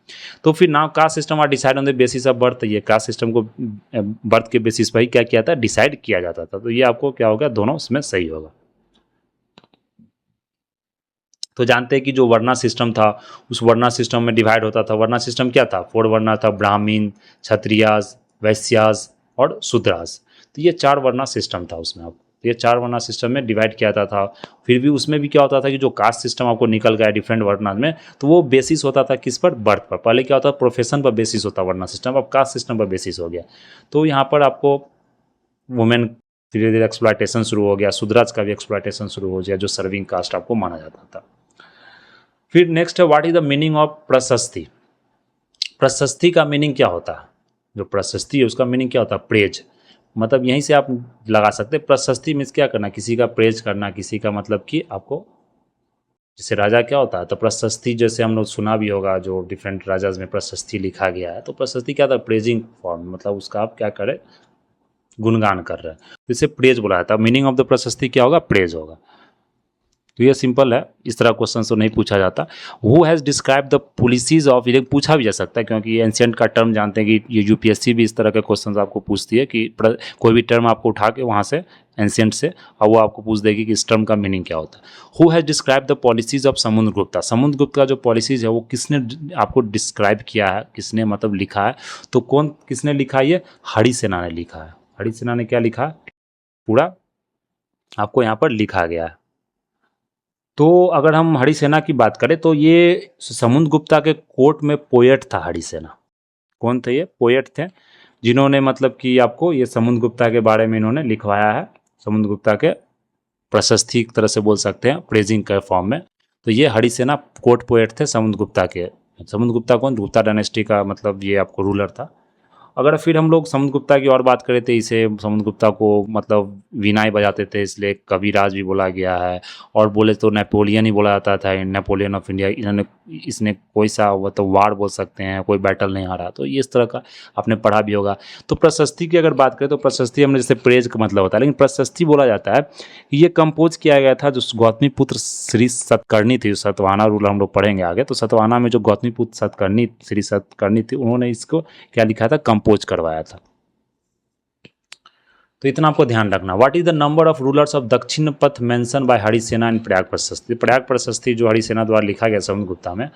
तो फिर now caste system are decide on the basis of birth. ये कास्ट सिस्टम को बर्थ के बेसिस पर ही क्या किया था, डिसाइड किया जाता था। तो ये आपको क्या होगा, दोनों इसमें सही होगा। तो जानते हैं कि जो वर्णा सिस्टम था उस वर्णा सिस्टम में डिवाइड होता था। वर्णा सिस्टम क्या था? 4 वर्णा था, ब्राह्मीण, क्षत्रियास, वैश्यास और शूद्रास। तो ये 4 वर्णा सिस्टम था उसमें। आप ये 4 वर्णा सिस्टम में डिवाइड किया जाता था। फिर भी उसमें भी क्या होता था कि जो कास्ट सिस्टम आपको निकल गया डिफरेंट वर्णा में, तो वो बेसिस होता था किस पर? बर्थ पर। पहले क्या होता था? प्रोफेशन पर बेसिस होता वर्णा सिस्टम, अब कास्ट सिस्टम पर बेसिस हो गया। तो यहाँ पर आपको वुमेन धीरे धीरे एक्सप्लॉयटेशन शुरू हो गया, शूद्रास का भी एक्सप्लॉयटेशन शुरू हो गया, जो सर्विंग कास्ट आपको माना जाता था। फिर नेक्स्ट है what is the meaning of प्रशस्ति। प्रशस्ति का मीनिंग क्या होता है? जो प्रशस्ति है उसका मीनिंग क्या होता है? प्रेज। मतलब यहीं से आप लगा सकते हैं प्रशस्ति मीन्स क्या करना? किसी का प्रेज करना, किसी का मतलब कि आपको, जैसे राजा क्या होता है तो प्रशस्ति, जैसे हम लोग सुना भी होगा जो डिफरेंट राजाज में प्रशस्ति लिखा गया है, तो प्रशस्ति क्या था? प्रेजिंग फॉर्म, मतलब उसका आप क्या करें? गुणगान कर रहे हैं, तो इसे प्रेज बुलाया था। मीनिंग ऑफ द प्रशस्ति क्या होगा? प्रेज होगा। तो ये सिंपल है, इस तरह क्वेश्चन तो नहीं पूछा जाता। Who has describe the policies of, ये पूछा भी जा सकता है क्योंकि ये एंशिएंट का टर्म जानते हैं कि ये यूपीएससी भी इस तरह के क्वेश्चन आपको पूछती है कि कोई भी टर्म आपको उठा के वहाँ से एंशिएंट से, और वो आपको पूछ देगी कि इस टर्म का मीनिंग क्या होता है। Who has describe the policies of Samudragupta. Samudragupta का जो पॉलिसीज है वो किसने आपको डिस्क्राइब किया है, किसने मतलब लिखा है? तो कौन, किसने लिखा है? ये हरिसेना ने लिखा है। हरिसेना ने क्या लिखा है? पूरा आपको यहाँ पर लिखा गया है। तो अगर हम हरिसेना की बात करें तो ये समुद्रगुप्ता के कोर्ट में पोएट था हरिसेना। कौन थे ये? पोएट थे, जिन्होंने मतलब कि आपको ये समुद्रगुप्ता के बारे में इन्होंने लिखवाया है। समुद्रगुप्ता के प्रशस्ति एक तरह से बोल सकते हैं, प्रेजिंग के फॉर्म में। तो ये हरिसेना कोर्ट पोएट थे समुद्रगुप्ता के। समुद्रगुप्ता कौन? गुप्ता डायनेस्टी का मतलब ये आपको रूलर था। अगर फिर हम लोग समुद्रगुप्ता की और बात करें तो इसे समुद्रगुप्ता को मतलब वीणाई बजाते थे इसलिए कविराज भी बोला गया है। और बोले तो नेपोलियन ही बोला जाता था, नेपोलियन ऑफ इंडिया। इन्होंने, इसने कोई सा वो तो वार बोल सकते हैं, कोई बैटल नहीं हारा। तो ये इस तरह का आपने पढ़ा भी होगा। तो प्रशस्ति की अगर बात करें तो प्रशस्ति हमने जैसे प्रेज का मतलब होता है, लेकिन प्रशस्ति बोला जाता है कि ये कंपोज किया गया था जो गौतमी पुत्र श्री सतकर्णी थी। सतवाहना रूल हम लोग पढ़ेंगे आगे। तो सतवाहना में जो गौतमी पुत्र सतकर्णी, श्री सतकर्णी थी, उन्होंने इसको क्या लिखा था? कंपोज करवाया था। तो इतना आपको ध्यान रखना। What is the number of rulers of दक्षिण पथ मेंशन बाय हरिसेना इन प्रयाग प्रशस्ति। प्रयाग प्रशस्ति जो हरिसेना द्वारा लिखा गया समुद्रगुप्ता में,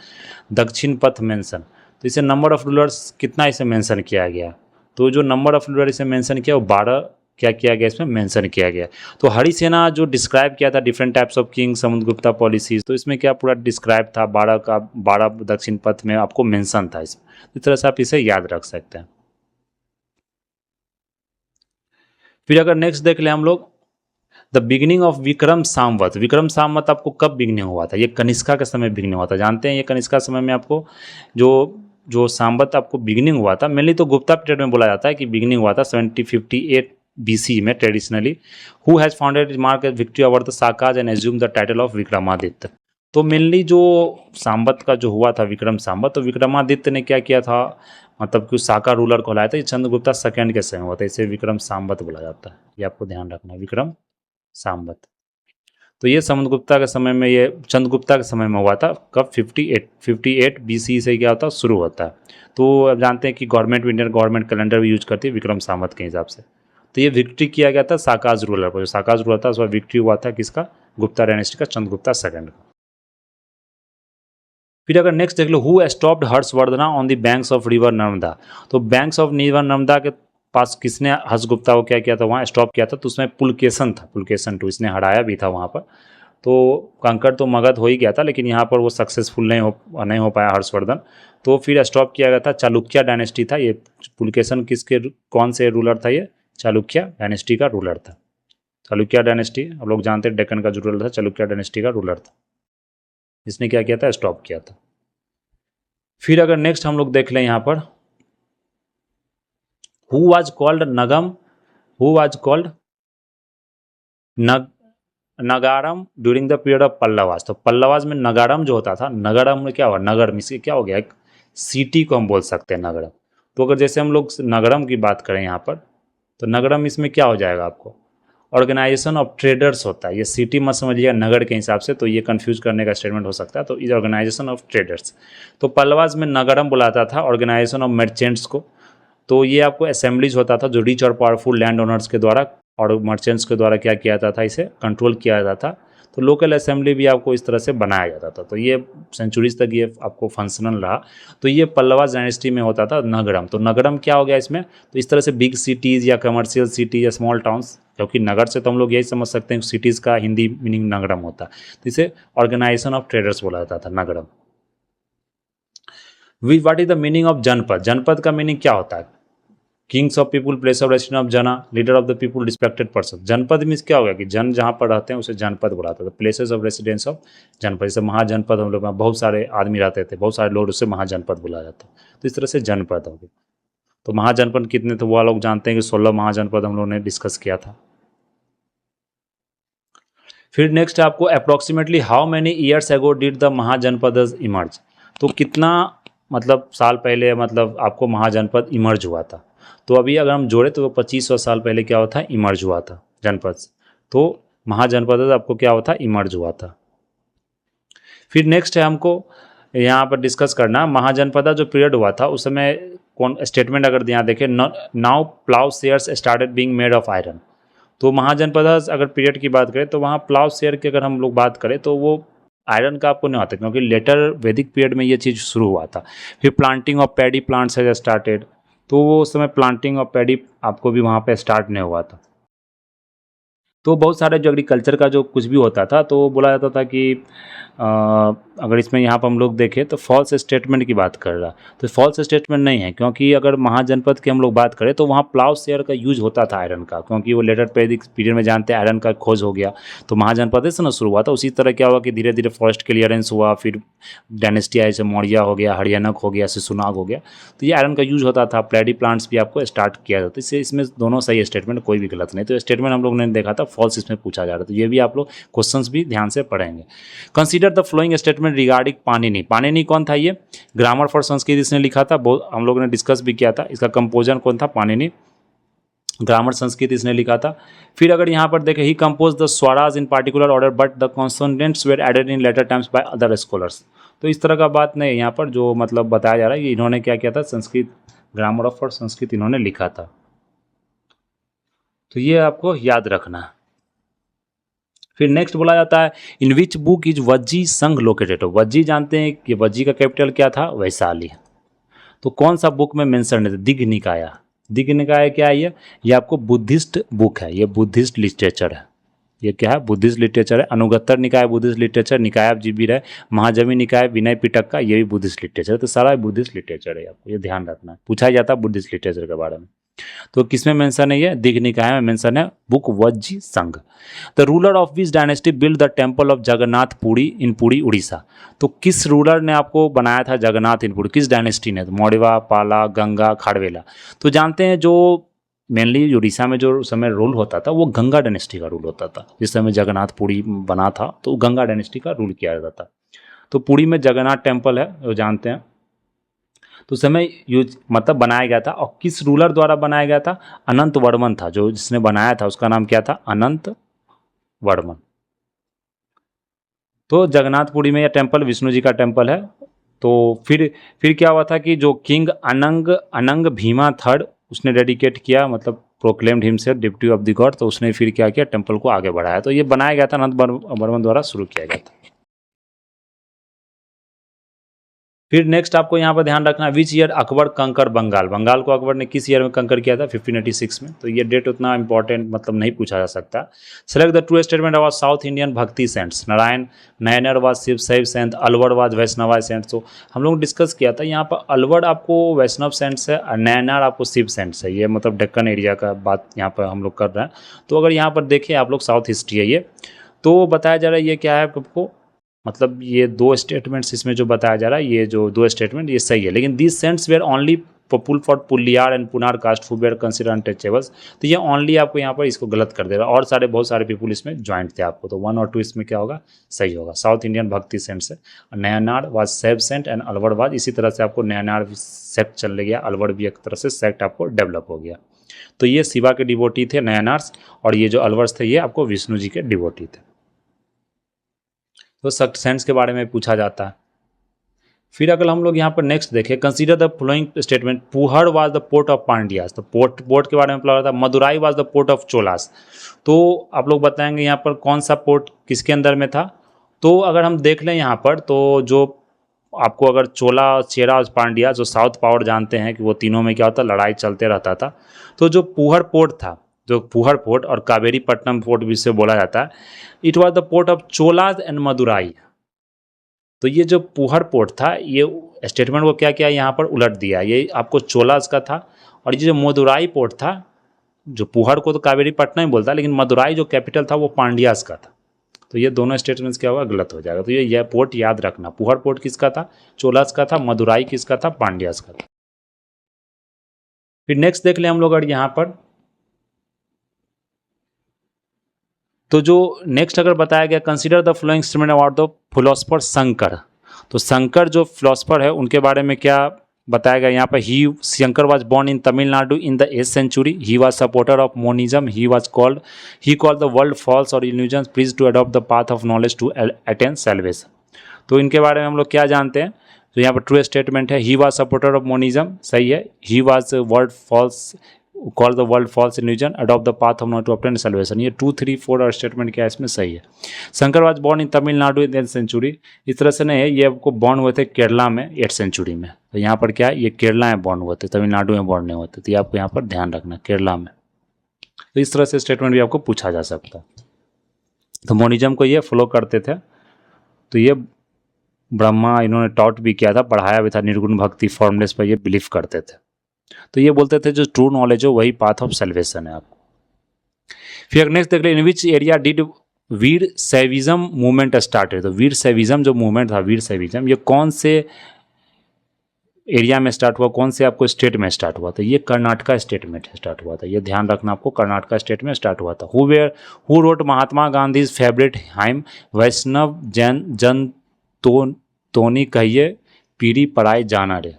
दक्षिण पथ मेंशन, तो इसे नंबर ऑफ रूलर्स कितना इसे मेंशन किया गया? तो जो नंबर ऑफ रूलर इसे मेंशन किया वो 12 क्या किया गया? इसमें मेंशन किया गया। तो हरिसेना जो डिस्क्राइब किया था different types of king, Samudragupta policies, तो इसमें क्या पूरा डिस्क्राइब था? 12 का 12 दक्षिण पथ में आपको मेंशन था इसमें। इस तरह से आप इसे याद रख सकते हैं। फिर अगर नेक्स्ट देख ले हम लोग, the beginning of Vikram Samvat. Vikram Samvat आपको कब बिगिनिंग हुआ था? ये कनिष्का के समय बिगिनिंग हुआ था। जानते हैं ये कनिष्का समय में आपको जो जो संवत आपको बिगिनिंग हुआ था, मेनली तो गुप्ता पीरियड में बोला जाता है कि बिगिनिंग हुआ था 758 BC में traditionally. Who has founded mark victory over the साकाज and assume the title of Vikramaditya. तो मेनली जो संवत का जो हुआ था विक्रम संवत, तो विक्रमादित्य ने क्या किया था? मतलब कि साका रूलर को लाया था। ये चंद्रगुप्ता सेकंड के समय हुआ था, इसे विक्रम संवत बोला जाता है। ये आपको ध्यान रखना, विक्रम संवत। तो ये समुद्रगुप्ता के समय में, ये चंद्रगुप्ता के समय में हुआ था। कब? 58 BC से क्या होता है? शुरू होता है। तो अब जानते हैं कि गवर्नमेंट, इंडियन गवर्नमेंट कैलेंडर भी यूज करती है विक्रम संवत के हिसाब से। तो ये विक्ट्री किया गया था साकाज रूलर पर। जो साकाज रूलर था उस पर विक्ट्री हुआ था किसका? गुप्ता डायनेस्टी का, चंद्रगुप्ता सेकंड का। फिर अगर नेक्स्ट देख लो, who stopped Harshavardhana on the banks of river Narmada. तो बैंक्स ऑफ रिवर नर्मदा के पास किसने हर्षगुप्ता को क्या किया था? वहाँ स्टॉप किया था। तो उसमें पुलकेशन था, पुलकेशन टू, इसने हराया भी था वहाँ पर। तो कंकड़ तो मगध हो ही गया था, लेकिन यहाँ पर वो सक्सेसफुल नहीं हो पाया हर्षवर्धन। तो फिर स्टॉप किया गया था। चालुक्य डायनेस्टी था ये। पुलकेशन किसके, कौन से रूलर था ये? चालुक्य डायनेस्टी का रूलर था। चालुक्य डायनेस्टी हम लोग जानते हैं डेक्कन का जो रूलर था, चालुक्य डायनेस्टी का रूलर था। इसने क्या किया था? स्टॉप किया था। फिर अगर नेक्स्ट हम लोग देख लें यहाँ पर, who was called Nagam, who was called Nagaram during the period of Pallavas. तो पल्लवास में नगारम जो होता था, नगरम में क्या हुआ? नगर में क्या हो गया? एक सिटी को हम बोल सकते हैं नगरम। तो अगर जैसे हम लोग नगरम की बात करें यहाँ पर, तो नगरम इसमें क्या हो जाएगा? आपको ऑर्गेनाइजेशन ऑफ ट्रेडर्स होता है। ये सिटी मत समझिएगा नगर के हिसाब से, तो ये कंफ्यूज करने का स्टेटमेंट हो सकता है। तो इज ऑर्गेनाइजेशन ऑफ ट्रेडर्स। तो पल्लवास में नगरम बुलाता था ऑर्गेनाइजेशन ऑफ मर्चेंट्स को। तो ये आपको असेंबलीज होता था जो रिच और पावरफुल लैंड ओनर्स के द्वारा और मर्चेंट्स के द्वारा क्या किया जाता था? इसे कंट्रोल किया जाता था। तो लोकल असेंबली भी आपको इस तरह से बनाया जाता था। तो ये सेंचुरीज तक ये आपको फंक्शनल रहा। तो ये पल्लवा डायनेस्टी में होता था नगरम। तो नगरम क्या हो गया इसमें, तो इस तरह से बिग सिटीज़ या कमर्शियल सिटी या स्मॉल टाउन्स, क्योंकि नगर से तो हम लोग यही समझ सकते हैं सिटीज़ का हिंदी मीनिंग नगरम होता है, तो इसे ऑर्गेनाइजेशन ऑफ ट्रेडर्स बोला जाता था Nagaram. What is the meaning of Janapada, Janapada का मीनिंग क्या होता है, kings of people, place of residence of Jana, leader of the people, respected person. Janapada means क्या होगा कि जन जहाँ पर रहते हैं उसे जनपद बुलाते थे, प्लेसेस ऑफ रेसिडेंस ऑफ जनपद। जैसे महाजनपद हम लोग में बहुत सारे आदमी रहते थे, बहुत सारे लोग, उससे महाजनपद बुलाया जाता। तो इस तरह से जनपद हो गया। तो महाजनपद कितने थे वो लोग जानते हैं कि 16 महाजनपद हम लोगों ने डिस्कस किया था। फिर नेक्स्ट आपको approximately how many years ago did the Mahajanapada emerge, तो कितना मतलब साल पहले मतलब आपको महाजनपद इमर्ज हुआ था। तो अभी अगर हम जोड़े तो 2500 साल पहले क्या हुआ था, इमर्ज हुआ था जनपद। तो महाजनपद आपको क्या हुआ था, इमर्ज हुआ था। फिर नेक्स्ट है हमको यहाँ पर डिस्कस करना महाजनपद जो पीरियड हुआ था उस समय कौन स्टेटमेंट अगर यहाँ देखें, now plough shares started being made of iron. तो महाजनपद अगर पीरियड की बात करें तो वहाँ प्लाउ शेयर की अगर हम लोग बात करें तो वो आयरन का आपको नहीं आता, क्योंकि लेटर वैदिक पीरियड में ये चीज़ शुरू हुआ था। फिर planting of paddy plants has started, तो वो उस समय प्लांटिंग ऑफ पैडी आपको भी वहाँ पे स्टार्ट नहीं हुआ था। तो बहुत सारे जो एग्रीकल्चर का जो कुछ भी होता था तो बोला जाता था कि अगर इसमें यहाँ पर हम लोग देखें तो फॉल्स स्टेटमेंट की बात कर रहा, तो फॉल्स स्टेटमेंट नहीं है, क्योंकि अगर महाजनपद की हम लोग बात करें तो वहाँ प्लाउ शेयर का यूज होता था आयरन का, क्योंकि वो लेटर पीरियड में जानते हैं आयरन का खोज हो गया। तो महाजनपद से ना शुरू हुआ था। उसी तरह क्या हुआ कि धीरे धीरे फॉरेस्ट क्लियरेंस हुआ, फिर डायनेस्टी जैसे मौर्य हो गया, हरियाणक हो गया, शिशुनाग हो गया, तो ये आयरन का यूज होता था। पैडी प्लांट्स भी आपको स्टार्ट किया जाता, इससे इसमें दोनों सही स्टेटमेंट, कोई भी गलत नहीं। तो स्टेटमेंट हम लोग ने देखा था फॉल्स इसमें पूछा जा रहा था, तो ये भी आप लोग क्वेश्चंस भी ध्यान से पढ़ेंगे। Consider the following statement regarding Panini. Panini कौन था, ये ग्रामर फॉर संस्कृत इसने लिखा था, बहुत हम लोगों ने डिस्कस भी किया था। इसका कंपोजर कौन था, पाणिनि, ग्रामर संस्कृत इसने लिखा था। फिर अगर यहाँ पर देखें, he compose the swaras in particular order but the consonants were added in later times by other scholars. तो इस तरह का बात नहीं है यहाँ पर, जो मतलब बताया जा रहा है कि इन्होंने क्या किया था, Sanskrit grammar of for Sanskrit इन्होंने लिखा था। तो ये आपको याद रखना है। फिर नेक्स्ट बोला जाता है इन विच बुक इज वज्जी संघ लोकेटेड। वज्जी जानते हैं कि वज्जी का कैपिटल क्या था, वैशाली। तो कौन सा बुक में मेंशन है, दिग्घ निकाया। दिग्घ निकाय क्या है, ये आपको बुद्धिस्ट बुक है, ये बुद्धिस्ट लिटरेचर है। ये क्या है, बुद्धिस्ट लिटरेचर है। अनुगत्तर निकाय बुद्धिस्ट लिटरेचर, निकाय जी भी रहे, महाजमी निकाय विनय पिटक का, ये भी बुद्धिस्ट लिटरेचर है। तो सारा बुद्धिस्ट लिटरेचर है, आपको ये ध्यान रखना है, पूछा जाता है बुद्धिस्ट लिटरेचर के बारे में। तो किसमें मेंशन है, ये दिग्घ निकाय में मेंशन है, बुक Vajji Sangha. The ruler of which dynasty build the temple of Jagannath Puri in Puri Orissa. तो किस रूलर ने आपको बनाया था जगन्नाथ इन पुरी, किस डायनेस्टी ने, तो मौर्य, पाला, गंगा, खाड़वेला। तो जानते हैं जो मेनली उड़ीसा में जो उस समय रूल होता था वो गंगा डायनेस्टी का रूल होता था। जिस समय जगन्नाथ पुरी बना था तो गंगा डायनेस्टी का रूल किया जाता था। तो पुरी में जगन्नाथ टेम्पल है, वो जानते हैं। तो उस समय यूज मतलब बनाया गया था, और किस रूलर द्वारा बनाया गया था, अनंत वर्मन था जो जिसने बनाया था, उसका नाम क्या था, अनंत वर्मन। तो जगन्नाथपुरी में यह टेम्पल विष्णु जी का टेम्पल है। तो फिर क्या हुआ था कि जो किंग अनंग भीमा थर्ड उसने डेडिकेट किया, मतलब proclaimed himself deputy of the God. तो उसने फिर क्या किया, टेम्पल को आगे बढ़ाया। तो ये बनाया गया था अनंत वर्मन द्वारा शुरू किया गया था। फिर नेक्स्ट आपको यहाँ पर ध्यान रखना, विच ईयर अकबर कंकर बंगाल। बंगाल को अकबर ने किस ईयर में कंकर किया था, 1586 में। तो ये डेट उतना इंपॉर्टेंट मतलब नहीं पूछा जा सकता। Select the true statement about south Indian भक्ति सेंट्स। नारायण नयनर वाज शिव शैव Saint, Alwar was Vaishnava cents. तो हम लोग डिस्कस किया था, यहाँ पर अलवर आपको वैष्णव सेंट्स है और नयनार आपको शिव सेंट्स है। ये मतलब डेक्कन एरिया का बात यहाँ पर हम लोग कर रहे हैं। तो अगर यहाँ पर देखें आप लोग, साउथ हिस्ट्री है ये, तो बताया जा रहा है ये क्या है आपको, मतलब ये दो स्टेटमेंट्स इसमें जो बताया जा रहा है, ये जो दो स्टेटमेंट ये सही है, लेकिन this saints were only popular for Puliyar and Punar caste who were consider untouchables. तो ये ओनली आपको यहाँ पर इसको गलत कर देगा, और सारे बहुत सारे पीपुल इसमें ज्वाइंट थे आपको। तो 1 और 2 इसमें क्या होगा, सही होगा। साउथ इंडियन भक्ति सेंट्स है, नयनार वाज शैव सेंट एंड अलवर वाज, इसी तरह से आपको नयनार सेक्ट चल गया, अलवर भी एक तरह से सेक्ट आपको डेवलप हो गया। तो ये शिवा के डिवोटी थे नयनार्स, और ये जो अलवर्स थे ये आपको विष्णु जी के डिवोटी थे। तो सेंट्स के बारे में पूछा जाता है। फिर अगर हम लोग यहाँ पर नेक्स्ट देखें, consider the following statement, Puhar was the port of Pandyas, तो पोर्ट के बारे में पढ़ा था, Madurai was the port of Cholas. तो आप लोग बताएंगे यहाँ पर कौन सा पोर्ट किसके अंदर में था। तो अगर हम देख लें यहाँ पर, तो जो आपको अगर चोला, चेरा और पांड्या, जो साउथ पावर जानते हैं कि वो तीनों में क्या होता, लड़ाई चलते रहता था। तो जो पुहर पोर्ट था, जो पुहर पोर्ट और कावेरी पट्टनम पोर्ट भी से बोला जाता है, it was the port of Cholas and Madurai. तो ये जो पुहर पोर्ट था, ये स्टेटमेंट को क्या किया यहाँ पर उलट दिया, ये आपको चोलाज का था। और ये जो मदुराई पोर्ट था, जो पुहर को तो कावेरी पटना ही बोलता है, लेकिन मदुराई जो कैपिटल था वो पांड्यास का था। तो ये दोनों स्टेटमेंट्स क्या हुआ, गलत हो जाएगा। तो ये पोर्ट याद रखना, पुहर पोर्ट किसका था, चोलाज का था, मदुराई किसका था, पांड्यास का था। फिर नेक्स्ट देख लें हम लोग अगर यहाँ पर, तो जो नेक्स्ट अगर बताया गया, consider the following statement about the philosopher Shankar. तो शंकर जो फिलोसफर है उनके बारे में क्या बताया गया यहाँ पर, he Shankar was born in Tamil Nadu in the 8th century, he was supporter of monism, he called the world false और illusion, please to adopt the path of knowledge to attain salvation. तो इनके बारे में हम लोग क्या जानते हैं, तो यहाँ पर ट्रू स्टेटमेंट है, he was supporter of monism, सही है। He was world false, call the world false illusion, adopt the path of not to obtain salvation. ये 2, 3, 4 और स्टेटमेंट क्या है इसमें सही है। Shankar was born in Tamil Nadu in 10th century, इस तरह से नहीं है, ये आपको बॉर्न हुए थे केरला में 8th century में। तो यहाँ पर क्या है, ये केरला में बॉर्न हुए थे, तमिलनाडु में बॉर्न नहीं होते। तो ये आपको यहाँ पर ध्यान रखना, केरला में। तो इस तरह से स्टेटमेंट भी आपको पूछा जा सकता है। तो मोनिज्म को ये फॉलो करते थे। तो ये ब्रह्मा इन्होंने टॉट भी किया था, पढ़ाया भी था, निर्गुण भक्ति फॉर्मलेस पर ये बिलीव करते थे। तो ये बोलते थे जो ट्रू नॉलेज हो वही पाथ ऑफ सैल्वेशन है आपको। फिर नेक्स्ट देख ले, in which area did Vira Shaivism movement started. तो वीर सैविज्म जो मूवमेंट था, वीर सैविज्म, ये कौन से एरिया में स्टार्ट हुआ, कौन से आपको स्टेट में स्टार्ट हुआ था। ये कर्नाटका स्टेट में स्टार्ट हुआ था, ये ध्यान रखना आपको, कर्नाटका स्टेट में स्टार्ट हुआ था। Who wrote Mahatma Gandhi's favourite hymn, Vaishnav Jan तोनी कहिए पीरी पढ़ाई जाना रे,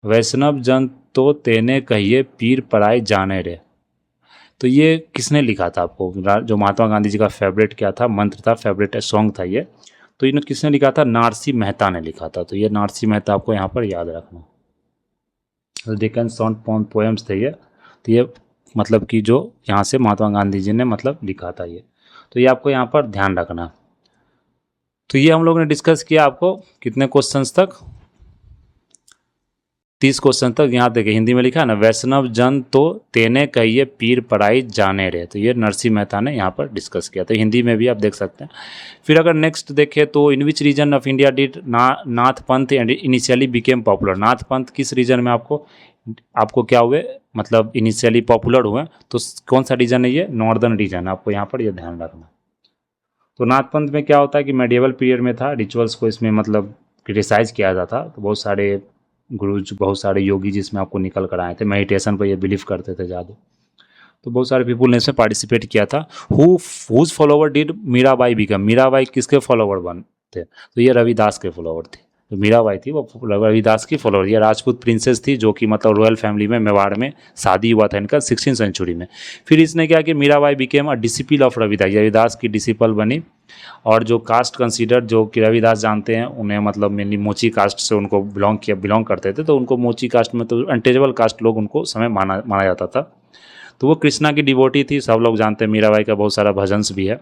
वैष्णव जन तो तेने कहिए पीर पढ़ाई जाने रे। तो ये किसने लिखा था आपको, जो महात्मा गांधी जी का फेवरेट क्या था, मंत्र था, फेवरेट सॉन्ग था ये। तो इन्हें किसने लिखा था, नारसी मेहता ने लिखा था। तो ये नारसी मेहता आपको यहाँ पर याद रखना। डेक्कन सॉन्ग पोएम्स थे ये। तो ये मतलब कि जो यहाँ से महात्मा गांधी जी ने मतलब लिखा था ये। तो ये आपको यहाँ पर ध्यान रखना। तो ये हम लोग ने डिस्कस किया आपको कितने क्वेश्चंस तक, 30 क्वेश्चन तक। यहाँ देखिए हिंदी में लिखा है ना, वैष्णव जन तो तेने कहिए पीर पढ़ाई जाने रे। तो ये नरसिंह मेहता ने यहाँ पर डिस्कस किया, तो हिंदी में भी आप देख सकते हैं। फिर अगर नेक्स्ट देखें तो in which region of India did Nath Panth initially became popular. नाथ पंथ किस रीजन में आपको क्या हुए, मतलब इनिशियली पॉपुलर हुए। तो कौन सा रीजन है ये, नॉर्दर्न रीजन, आपको यहाँ पर ये ध्यान रखना। तो नाथ पंथ में क्या होता है कि मेडिएवल पीरियड में था, रिचुअल्स को इसमें मतलब क्रिटिसाइज किया जाता। तो बहुत सारे गुरु, बहुत सारे योगी जिसमें आपको निकल कर आए थे, मेडिटेशन पर ये बिलीव करते थे ज़्यादा। तो बहुत सारे पीपल ने इसमें पार्टिसिपेट किया था। Whose follower did Mirabai become. Mirabai किसके फॉलोवर बन थे, तो ये रविदास के फॉलोवर थे। तो मीराबाई थी वो रविदास की फॉलोवर। ये राजपूत प्रिंसेस थी जो कि मतलब रॉयल फैमिली में मेवाड़ में शादी हुआ था इनका 16th century में। फिर इसने क्या कि Mirabai became a disciple of Ravidas, Ravidas की डिसिपल बनी। और जो कास्ट कंसीडर, जो कि रविदास जानते हैं उन्हें, मतलब मेनली मोची कास्ट से उनको बिलोंग करते थे। तो उनको मोची कास्ट में तो अनटेजेबल कास्ट लोग उनको समय माना जाता था। तो वो कृष्णा की डिवोटी थी, सब लोग जानते हैं। मीराबाई का बहुत सारा भजन्स भी है।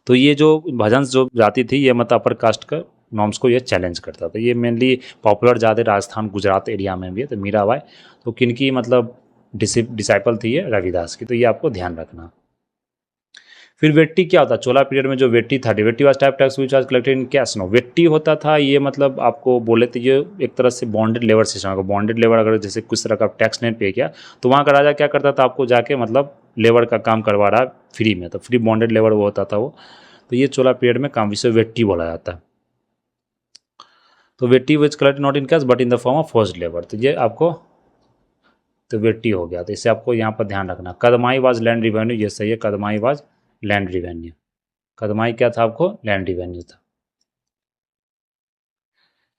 तो ये जो भजन्स जो जाती थी, ये मतलब अपर कास्ट का नॉर्म्स को ये चैलेंज करता था। ये मेनली पॉपुलर ज़्यादा राजस्थान गुजरात एरिया में भी है। तो मीराबाई तो किनकी मतलब डिसाइपल थी ये, रविदास की। तो ये आपको ध्यान रखना। फिर वेट्टी क्या होता है, चोला पीरियड में जो वेट्टी था, vetti was type tax which was collected in cash. No, vetti होता था ये मतलब आपको बोले तो ये एक तरह से बॉन्डेड लेबर सिस्टम है। बॉन्डेड लेबर अगर जैसे कुछ तरह का टैक्स नहीं पे किया तो वहाँ का राजा क्या करता था, आपको जाके मतलब लेबर का काम करवा रहा फ्री में। तो फ्री बॉन्डेड लेबर वो होता था वो। तो ये चोला पीरियड में काम, इसे वेट्टी बोला जाता है। तो vetti which collected not in cash but in the form of forced labour. तो ये आपको तो वेट्टी हो गया। तो इसे आपको यहाँ पर ध्यान रखना। कदमाई वाज लैंड रिवेन्यू, ये सही है, कदमाई वाज लैंड रिवेन्यू। कदमाई क्या था, आपको लैंड रिवेन्यू था।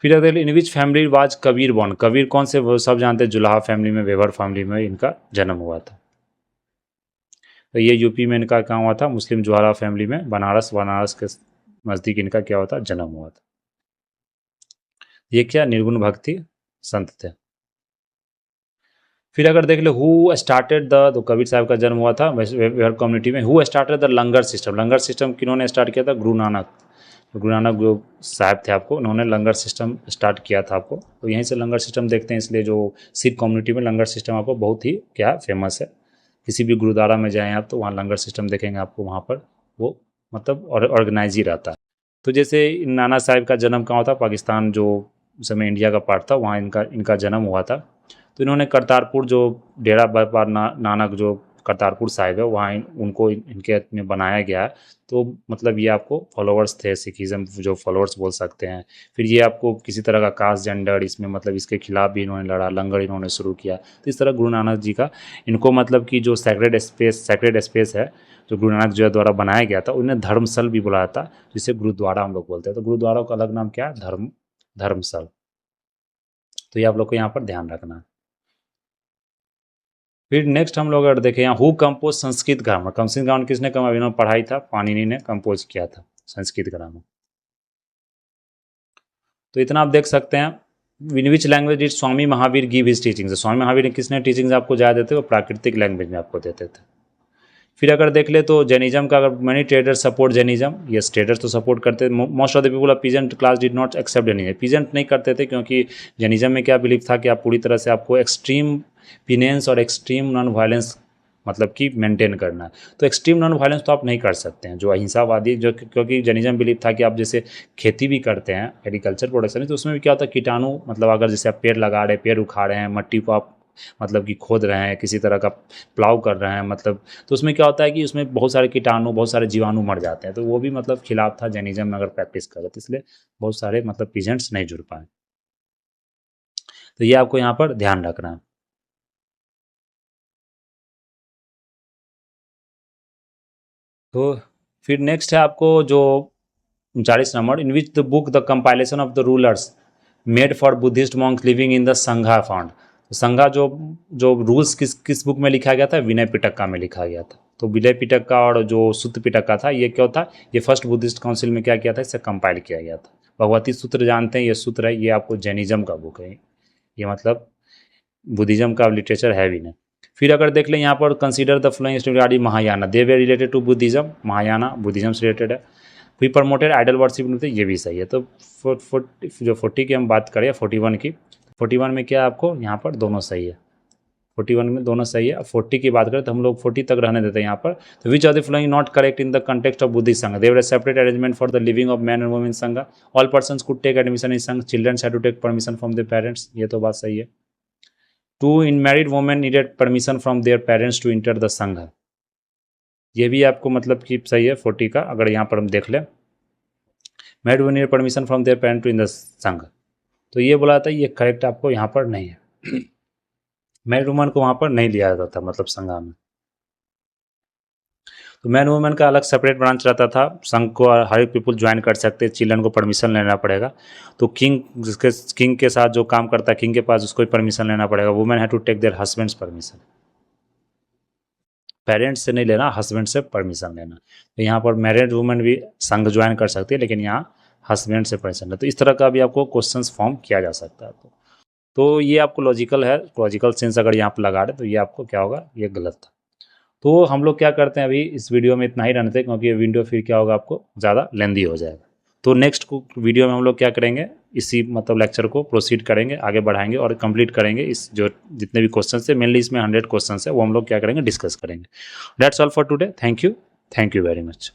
फिर अगर in which family was Kabir born. Kabir कौन से, वो सब जानते हैं, जुलाहा फैमिली में, वेबर फैमिली में इनका जन्म हुआ था। तो ये यूपी में इनका कहाँ हुआ था, मुस्लिम जुलाहा फैमिली में, बनारस के नज़दीक इनका क्या हुआ था, जन्म हुआ था। ये क्या निर्गुण भक्ति संत थे। फिर अगर देख लो हु स्टार्टेड द, तो कबीर साहब का जन्म हुआ था वेहर कम्युनिटी में। Who started the langar system, langar system किन्होंने स्टार्ट किया था? गुरु नानक। तो गुरु नानक जो साहब थे आपको, उन्होंने लंगर सिस्टम स्टार्ट किया था आपको। तो यहीं से लंगर सिस्टम देखते हैं, इसलिए जो सिख कम्युनिटी में लंगर सिस्टम आपको बहुत ही क्या फेमस है। किसी भी गुरुद्वारा में जाएँ आप तो वहाँ लंगर सिस्टम देखेंगे आपको, वहाँ पर वो मतलब ऑर्गेनाइज ही रहता है। तो जैसे नाना साहब का जन्म कहाँ हुआ था? पाकिस्तान जो उस समय इंडिया का पार्ट था, वहाँ इनका इनका जन्म हुआ था। तो इन्होंने करतारपुर जो डेरा बाबा नानक जो करतारपुर साहिब है, वहाँ उनको इनके में बनाया गया है। तो मतलब ये आपको फॉलोअर्स थे, सिखिज़्म जो फॉलोअर्स बोल सकते हैं। फिर ये आपको किसी तरह का कास्ट जेंडर इसमें मतलब इसके खिलाफ भी इन्होंने लड़ा, लंगर इन्होंने शुरू किया। तो इस तरह गुरु नानक जी का इनको मतलब कि जो सैक्रेड स्पेस है जो गुरु नानक जी द्वारा बनाया गया था, उन्हें धर्मस्थल भी बुलाया था, जिसे गुरुद्वारा हम लोग बोलते हैं। तो गुरुद्वारा का अलग नाम क्या है? धर्मस्थल। तो ये आप लोग को यहाँ पर ध्यान रखना है। फिर नेक्स्ट हम लोग अगर देखें यहाँ who compose Sanskrit grammar, Sanskrit grammar किसने पढ़ाई था? पाणिनि ने कंपोज किया था संस्कृत ग्रामर। तो इतना आप देख सकते हैं। In which language did Swami Mahavir give his teachings, Swami Mahavir ने किसने टीचिंग्स आपको ज़्यादा देते? वो प्राकृतिक लैंग्वेज में आपको देते थे। फिर अगर देख ले तो जैनिज्म का, अगर money traders support Jainism, yes traders तो सपोर्ट करते। Most of the people of peasant class did not accept Jainism, peasant नहीं करते थे, क्योंकि जैनिज्म में क्या बिलीफ था कि आप पूरी तरह से आपको एक्सट्रीम पिनेंस और एक्सट्रीम नॉन वायलेंस मतलब कि मेंटेन करना है। तो एक्सट्रीम नॉन वायलेंस तो आप नहीं कर सकते हैं, जो अहिंसावादी जो, क्योंकि जैनिज्म बिलीव था कि आप जैसे खेती भी करते हैं एग्रीकल्चर प्रोडक्शन, तो उसमें भी क्या होता है कीटाणु, मतलब अगर जैसे आप पेड़ लगा रहे हैं, पेड़ उखाड़ रहे हैं, मट्टी को आप मतलब कि खोद रहे हैं, किसी तरह का प्लाव कर रहे हैं मतलब, तो उसमें क्या होता है कि उसमें बहुत सारे कीटाणु, बहुत सारे जीवाणु मर जाते हैं। तो वो भी मतलब खिलाफ था जैनिज्म में अगर प्रैक्टिस करे, तो इसलिए बहुत सारे मतलब पीजेंट्स नहीं जुड़ पाए। तो ये आपको यहाँ पर ध्यान रखना है। तो फिर नेक्स्ट है आपको जो 39 number, in which the book the compilation of the rulers made for Buddhist Monks living in the संघा फाउंड। तो संघा जो जो रूल्स किस बुक में लिखा गया था? विनय पिटका में लिखा गया था। तो विनय पिटका और जो सुत्त पिटका था, ये क्या था? ये फर्स्ट बुद्धिस्ट काउंसिल में क्या किया था? इसे कंपाइल किया गया था। भगवती सूत्र जानते हैं, ये सूत्र है, ये आपको जैनिज्म का बुक है, ये मतलब बुद्धिज्म का लिटरेचर है भी नहीं। फिर अगर देख लें यहाँ पर consider the following regarding Mahayana, they were related to Buddhism, Mahayana Buddhism से रिलेटेड है। फिर प्रमोटेड आइडल वर्शिप, ये भी सही है। तो जो 40 की हम बात करें 41 की, 41 में क्या है आपको यहाँ पर दोनों सही है, 41 में दोनों सही है। 40 की बात करें तो हम लोग 40 तक रहने देते हैं यहाँ पर। तो which are the following not correct in the context of Buddhist Sangha, there were separate arrangement for the living of man and women Sangha, all persons could take admission in Sangha, children had to take permission from their parents, ये तो बात सही है। Two unmarried women needed permission from their parents to enter the Sangha, ये भी आपको मतलब कि सही है 40 का। अगर यहाँ पर हम देख लें married women needed permission from their parent to in the Sangha, तो ये बोला था, ये करेक्ट आपको यहाँ पर नहीं है। मैरिड वुमन को वहाँ पर नहीं लिया जाता था मतलब संघ में। तो मैन वुमेन का अलग सेपरेट ब्रांच रहता था। संघ को हर एक पीपल ज्वाइन कर सकते, चिल्ड्रन को परमिशन लेना पड़ेगा। तो किंग के साथ जो काम करता है, किंग के पास उसको परमिशन लेना पड़ेगा। Women have to take their husbands permission, parents से नहीं लेना, हस्बैंड से परमिशन लेना। तो यहाँ पर मैरिड वुमेन भी संघ ज्वाइन कर सकती है, लेकिन यहाँ हस्बैंड से परमिशन लेना। तो इस तरह का भी आपको क्वेश्चंस फॉर्म किया जा सकता है। तो ये आपको लॉजिकल है, लॉजिकल सेंस अगर यहाँ पर लगा रहे तो ये आपको क्या होगा? ये गलत था। तो हम लोग क्या करते हैं, अभी इस वीडियो में इतना ही रहने थे, क्योंकि ये वीडियो फिर क्या होगा आपको ज़्यादा लेंदी हो जाएगा। तो नेक्स्ट वीडियो में हम लोग क्या करेंगे, इसी मतलब लेक्चर को प्रोसीड करेंगे, आगे बढ़ाएंगे और कंप्लीट करेंगे। इस जो जितने भी क्वेश्चन है, मेनली इसमें 100 क्वेश्चन है, वो हम लोग क्या करेंगे, डिस्कस करेंगे। That's all for today. Thank you very much.